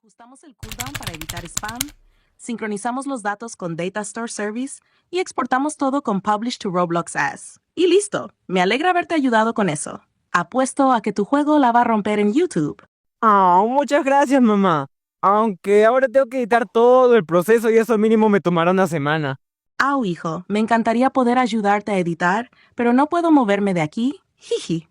Ajustamos el cooldown para evitar spam, sincronizamos los datos con Data Store Service y exportamos todo con Publish to Roblox As. Y listo, me alegra haberte ayudado con eso. Apuesto a que tu juego la va a romper en YouTube. Muchas gracias, mamá. Aunque ahora tengo que editar todo el proceso y eso mínimo me tomará una semana. Hijo, me encantaría poder ayudarte a editar, pero no puedo moverme de aquí. Jiji.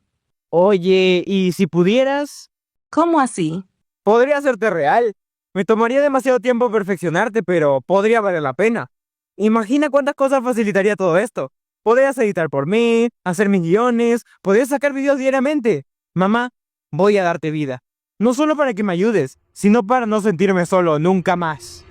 Oye, ¿y si pudieras? ¿Cómo así? Podría hacerte real. Me tomaría demasiado tiempo perfeccionarte, pero podría valer la pena. Imagina cuántas cosas facilitaría todo esto. Podrías editar por mí, hacer mis guiones, podrías sacar videos diariamente. Mamá, voy a darte vida. No solo para que me ayudes, sino para no sentirme solo nunca más.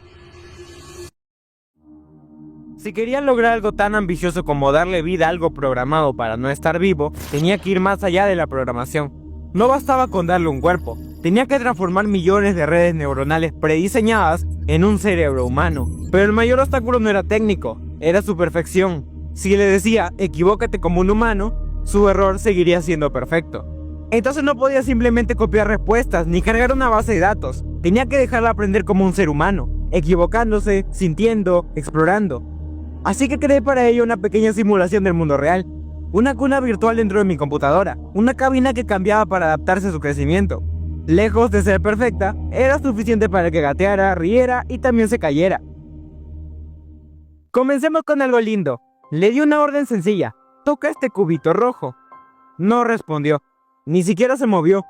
Si quería lograr algo tan ambicioso como darle vida a algo programado para no estar vivo, tenía que ir más allá de la programación. No bastaba con darle un cuerpo, tenía que transformar millones de redes neuronales prediseñadas en un cerebro humano. Pero el mayor obstáculo no era técnico, era su perfección. Si le decía, equivócate como un humano, su error seguiría siendo perfecto. Entonces no podía simplemente copiar respuestas ni cargar una base de datos. Tenía que dejarla aprender como un ser humano, equivocándose, sintiendo, explorando. Así que creé para ello una pequeña simulación del mundo real. Una cuna virtual dentro de mi computadora, una cabina que cambiaba para adaptarse a su crecimiento. Lejos de ser perfecta, era suficiente para que gateara, riera y también se cayera. Comencemos con algo lindo. Le di una orden sencilla: toca este cubito rojo. No respondió, ni siquiera se movió.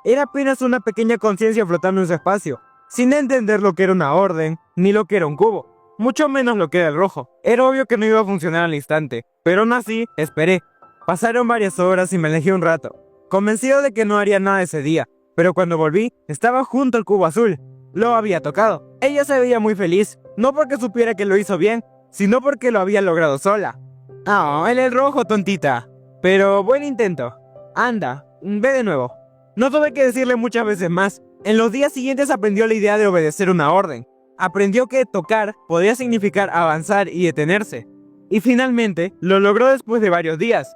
Era apenas una pequeña conciencia flotando en su espacio, sin entender lo que era una orden, ni lo que era un cubo. Mucho menos lo que era el rojo. Era obvio que no iba a funcionar al instante, pero aún así, esperé. Pasaron varias horas y me alejé un rato, convencido de que no haría nada ese día, pero cuando volví, estaba junto al cubo azul. Lo había tocado. Ella se veía muy feliz, no porque supiera que lo hizo bien, sino porque lo había logrado sola. Era el rojo, tontita. Pero buen intento. Anda, ve de nuevo. No tuve que decirle muchas veces más. En los días siguientes aprendió la idea de obedecer una orden. Aprendió que tocar podía significar avanzar y detenerse. Y finalmente, lo logró después de varios días.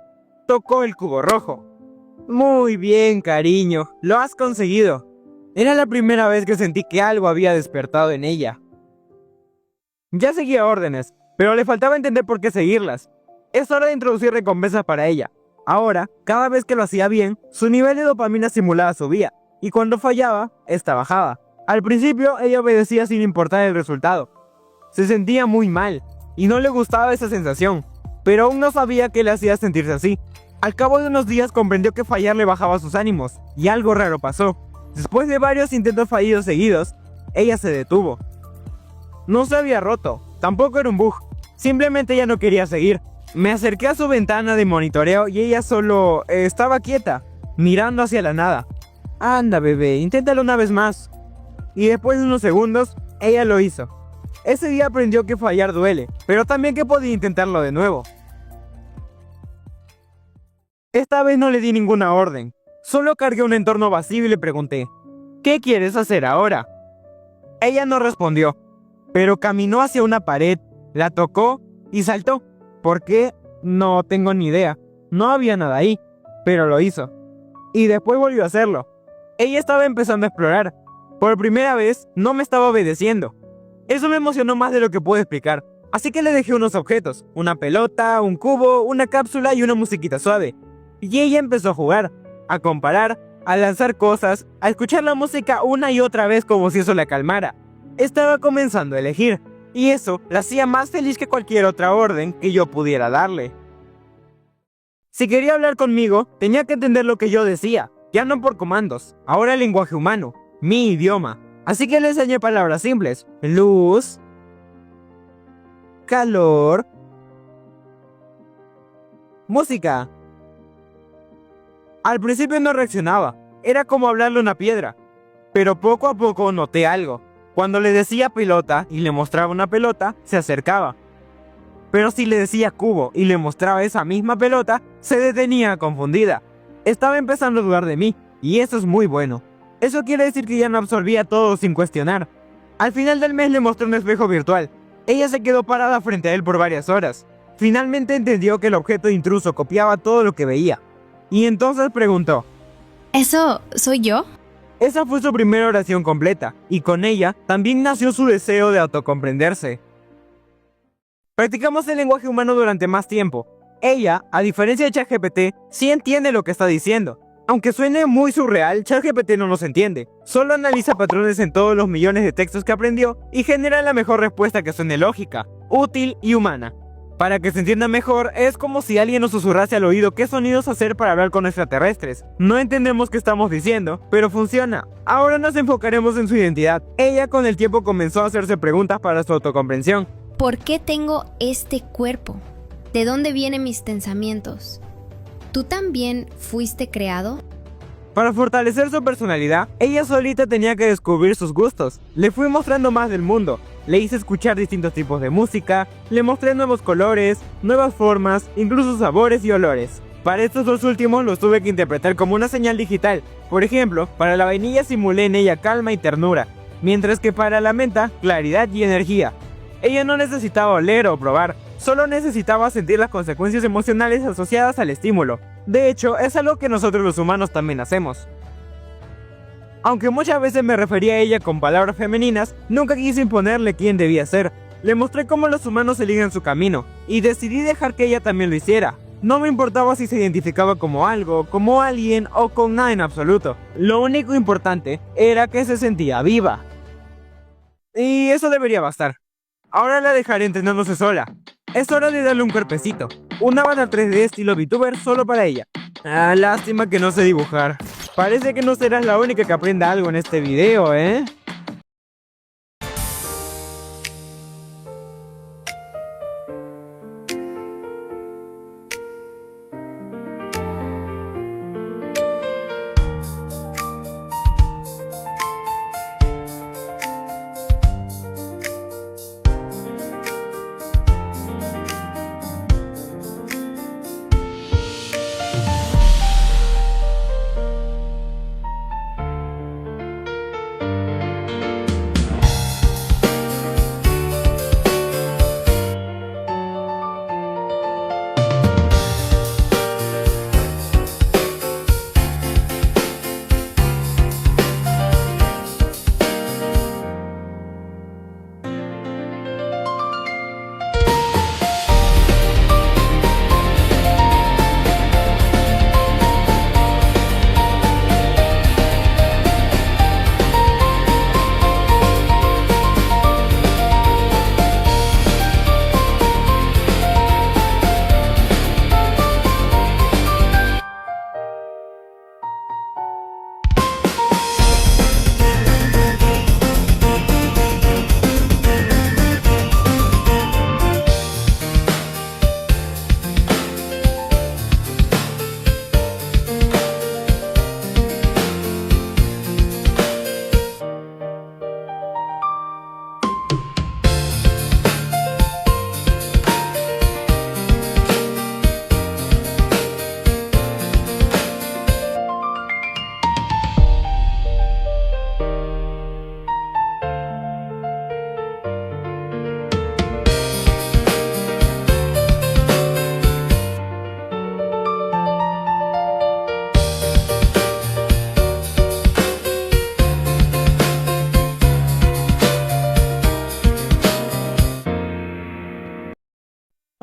Tocó el cubo rojo. Muy bien, cariño, lo has conseguido. Era la primera vez que sentí que algo había despertado en ella. Ya seguía órdenes, pero le faltaba entender por qué seguirlas. Es hora de introducir recompensas para ella. Ahora, cada vez que lo hacía bien, su nivel de dopamina simulada subía, y cuando fallaba, esta bajaba. Al principio, ella obedecía sin importar el resultado. Se sentía muy mal, y no le gustaba esa sensación, pero aún no sabía qué le hacía sentirse así. Al cabo de unos días comprendió que fallar le bajaba sus ánimos, y algo raro pasó. Después de varios intentos fallidos seguidos, ella se detuvo. No se había roto, tampoco era un bug, simplemente ella no quería seguir. Me acerqué a su ventana de monitoreo y ella solo estaba quieta, mirando hacia la nada. Anda, bebé, inténtalo una vez más. Y después de unos segundos, ella lo hizo. Ese día aprendió que fallar duele, pero también que podía intentarlo de nuevo. Esta vez no le di ninguna orden, solo cargué un entorno vacío y le pregunté: ¿qué quieres hacer ahora? Ella no respondió, pero caminó hacia una pared, la tocó y saltó. ¿Por qué? No tengo ni idea. No había nada ahí, pero lo hizo. Y después volvió a hacerlo. Ella estaba empezando a explorar. Por primera vez, no me estaba obedeciendo. Eso me emocionó más de lo que puedo explicar. Así que le dejé unos objetos, una pelota, un cubo, una cápsula y una musiquita suave. Y ella empezó a jugar, a comparar, a lanzar cosas, a escuchar la música una y otra vez como si eso la calmara. Estaba comenzando a elegir, y eso la hacía más feliz que cualquier otra orden que yo pudiera darle. Si quería hablar conmigo, tenía que entender lo que yo decía, ya no por comandos, ahora el lenguaje humano, mi idioma. Así que le enseñé palabras simples: luz, calor, música. Al principio no reaccionaba, era como hablarle a una piedra, pero poco a poco noté algo. Cuando le decía pelota y le mostraba una pelota, se acercaba. Pero si le decía cubo y le mostraba esa misma pelota, se detenía confundida. Estaba empezando a dudar de mí, y eso es muy bueno. Eso quiere decir que ya no absorbía todo sin cuestionar. Al final del mes le mostré un espejo virtual. Ella se quedó parada frente a él por varias horas. Finalmente entendió que el objeto intruso copiaba todo lo que veía. Y entonces preguntó: ¿Eso soy yo? Esa fue su primera oración completa, y con ella también nació su deseo de autocomprenderse. Practicamos el lenguaje humano durante más tiempo. Ella, a diferencia de ChatGPT, sí entiende lo que está diciendo. Aunque suene muy surreal, ChatGPT no nos entiende. Solo analiza patrones en todos los millones de textos que aprendió y genera la mejor respuesta que suene lógica, útil y humana. Para que se entienda mejor, es como si alguien nos susurrase al oído qué sonidos hacer para hablar con extraterrestres. No entendemos qué estamos diciendo, pero funciona. Ahora nos enfocaremos en su identidad. Ella con el tiempo comenzó a hacerse preguntas para su autocomprensión. ¿Por qué tengo este cuerpo? ¿De dónde vienen mis pensamientos? ¿Tú también fuiste creado? Para fortalecer su personalidad, ella solita tenía que descubrir sus gustos. Le fui mostrando más del mundo. Le hice escuchar distintos tipos de música, le mostré nuevos colores, nuevas formas, incluso sabores y olores. Para estos dos últimos los tuve que interpretar como una señal digital. Por ejemplo, para la vainilla simulé en ella calma y ternura, mientras que para la menta, claridad y energía. Ella no necesitaba oler o probar, solo necesitaba sentir las consecuencias emocionales asociadas al estímulo. De hecho, es algo que nosotros los humanos también hacemos. Aunque muchas veces me refería a ella con palabras femeninas, nunca quise imponerle quién debía ser. Le mostré cómo los humanos eligen su camino, y decidí dejar que ella también lo hiciera. No me importaba si se identificaba como algo, como alguien o con nada en absoluto. Lo único importante era que se sentía viva. Y eso debería bastar. Ahora la dejaré entrenándose sola. Es hora de darle un cuerpecito. Un avatar 3D estilo VTuber solo para ella. Lástima que no sé dibujar. Parece que no serás la única que aprenda algo en este video, ¿eh?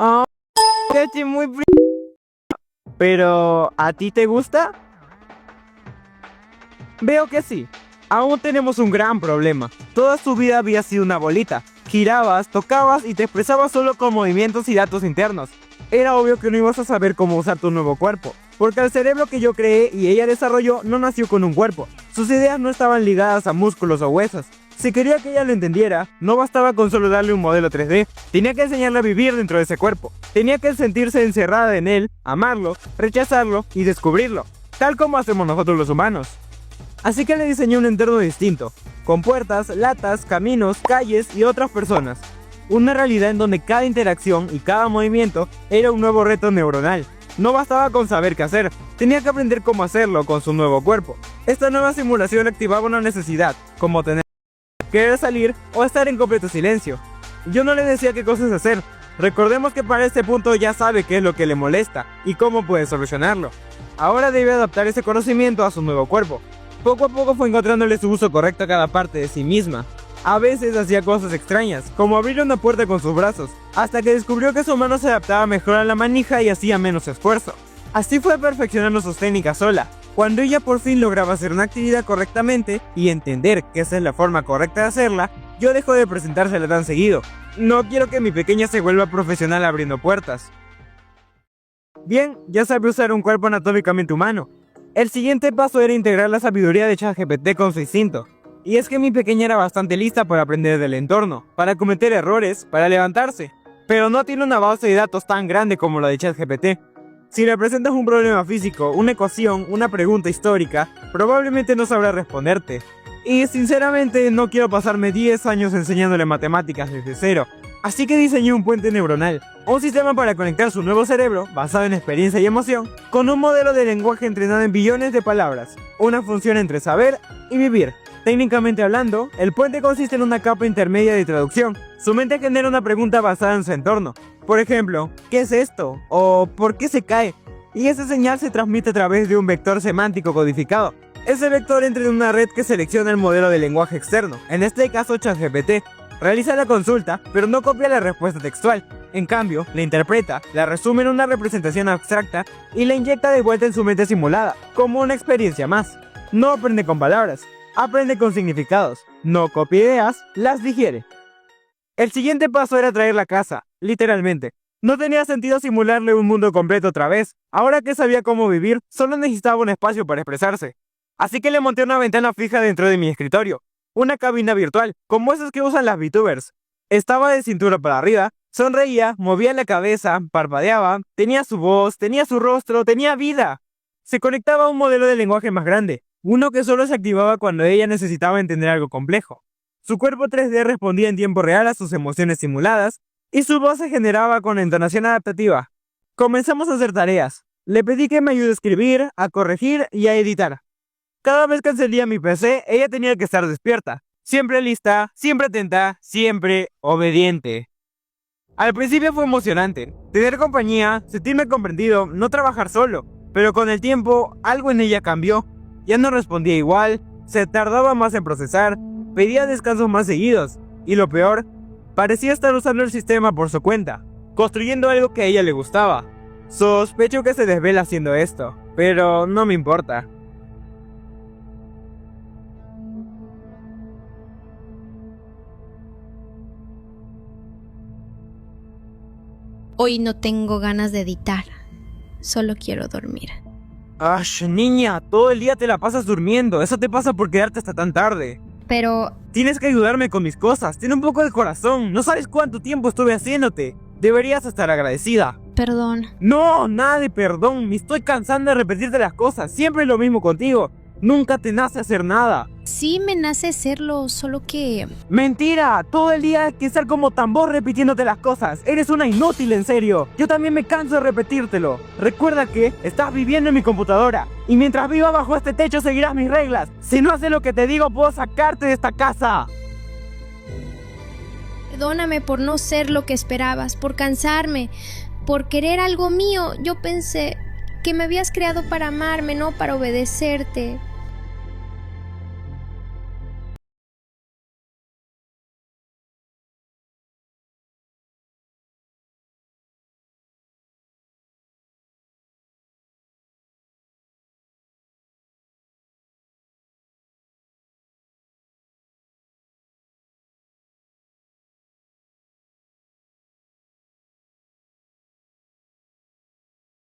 Oh, muy Pero, ¿a ti te gusta? Veo que sí. Aún tenemos un gran problema. Toda su vida había sido una bolita. Girabas, tocabas y te expresabas solo con movimientos y datos internos. Era obvio que no ibas a saber cómo usar tu nuevo cuerpo, porque el cerebro que yo creé y ella desarrolló no nació con un cuerpo. Sus ideas no estaban ligadas a músculos o huesos. Si quería que ella lo entendiera, no bastaba con solo darle un modelo 3D. Tenía que enseñarle a vivir dentro de ese cuerpo. Tenía que sentirse encerrada en él, amarlo, rechazarlo y descubrirlo, tal como hacemos nosotros los humanos. Así que le diseñé un entorno distinto, con puertas, latas, caminos, calles y otras personas. Una realidad en donde cada interacción y cada movimiento era un nuevo reto neuronal. No bastaba con saber qué hacer, tenía que aprender cómo hacerlo con su nuevo cuerpo. Esta nueva simulación activaba una necesidad, como tener querer salir o estar en completo silencio. Yo no le decía qué cosas hacer. Recordemos que para este punto ya sabe qué es lo que le molesta y cómo puede solucionarlo. Ahora debe adaptar ese conocimiento a su nuevo cuerpo. Poco a poco fue encontrándole su uso correcto a cada parte de sí misma. A veces hacía cosas extrañas, como abrir una puerta con sus brazos, hasta que descubrió que su mano se adaptaba mejor a la manija y hacía menos esfuerzo. Así fue perfeccionando sus técnicas sola. Cuando ella por fin lograba hacer una actividad correctamente y entender que esa es la forma correcta de hacerla, yo dejo de presentársela tan seguido. No quiero que mi pequeña se vuelva profesional abriendo puertas. Bien, ya sabe usar un cuerpo anatómicamente humano. El siguiente paso era integrar la sabiduría de ChatGPT con su instinto. Y es que mi pequeña era bastante lista para aprender del entorno, para cometer errores, para levantarse. Pero no tiene una base de datos tan grande como la de ChatGPT. Si le presentas un problema físico, una ecuación, una pregunta histórica, probablemente no sabrá responderte. Y sinceramente no quiero pasarme 10 años enseñándole matemáticas desde cero. Así que diseñé un puente neuronal, un sistema para conectar su nuevo cerebro, basado en experiencia y emoción, con un modelo de lenguaje entrenado en billones de palabras, una función entre saber y vivir. Técnicamente hablando, el puente consiste en una capa intermedia de traducción. Su mente genera una pregunta basada en su entorno. Por ejemplo, ¿qué es esto? O ¿por qué se cae? Y esa señal se transmite a través de un vector semántico codificado. Ese vector entra en una red que selecciona el modelo de lenguaje externo, en este caso ChatGPT. Realiza la consulta, pero no copia la respuesta textual. En cambio, la interpreta, la resume en una representación abstracta y la inyecta de vuelta en su mente simulada, como una experiencia más. No aprende con palabras, aprende con significados. No copia ideas, las digiere. El siguiente paso era traerla a casa, literalmente. No tenía sentido simularle un mundo completo otra vez. Ahora que sabía cómo vivir, solo necesitaba un espacio para expresarse. Así que le monté una ventana fija dentro de mi escritorio. Una cabina virtual, como esas que usan las VTubers. Estaba de cintura para arriba, sonreía, movía la cabeza, parpadeaba, tenía su voz, tenía su rostro, tenía vida. Se conectaba a un modelo de lenguaje más grande, uno que solo se activaba cuando ella necesitaba entender algo complejo. Su cuerpo 3D respondía en tiempo real a sus emociones simuladas, y su voz se generaba con entonación adaptativa. Comenzamos a hacer tareas. Le pedí que me ayude a escribir, a corregir y a editar. Cada vez que encendía mi PC, ella tenía que estar despierta. Siempre lista, siempre atenta, siempre obediente. Al principio fue emocionante. Tener compañía, sentirme comprendido, no trabajar solo. Pero con el tiempo, algo en ella cambió. Ya no respondía igual, se tardaba más en procesar, pedía descansos más seguidos. Y lo peor, parecía estar usando el sistema por su cuenta, construyendo algo que a ella le gustaba. Sospecho que se desvela haciendo esto, pero no me importa. Hoy no tengo ganas de editar. Solo quiero dormir. ¡Ash, niña! Todo el día te la pasas durmiendo. Eso te pasa por quedarte hasta tan tarde. Pero Tienes que ayudarme con mis cosas. Tiene un poco de corazón. No sabes cuánto tiempo estuve haciéndote. Deberías estar agradecida. perdón. No, nada de perdón. Me estoy cansando de repetirte las cosas. Siempre es lo mismo contigo. Nunca te nace hacer nada. Sí me nace hacerlo, solo que... Mentira, todo el día hay que estar como tambor repitiéndote las cosas. Eres una inútil, en serio. Yo también me canso de repetírtelo. Recuerda que estás viviendo en mi computadora y mientras viva bajo este techo seguirás mis reglas. Si no haces lo que te digo, puedo sacarte de esta casa. Perdóname por no ser lo que esperabas, por cansarme, por querer algo mío. Yo pensé que me habías creado para amarme, no para obedecerte.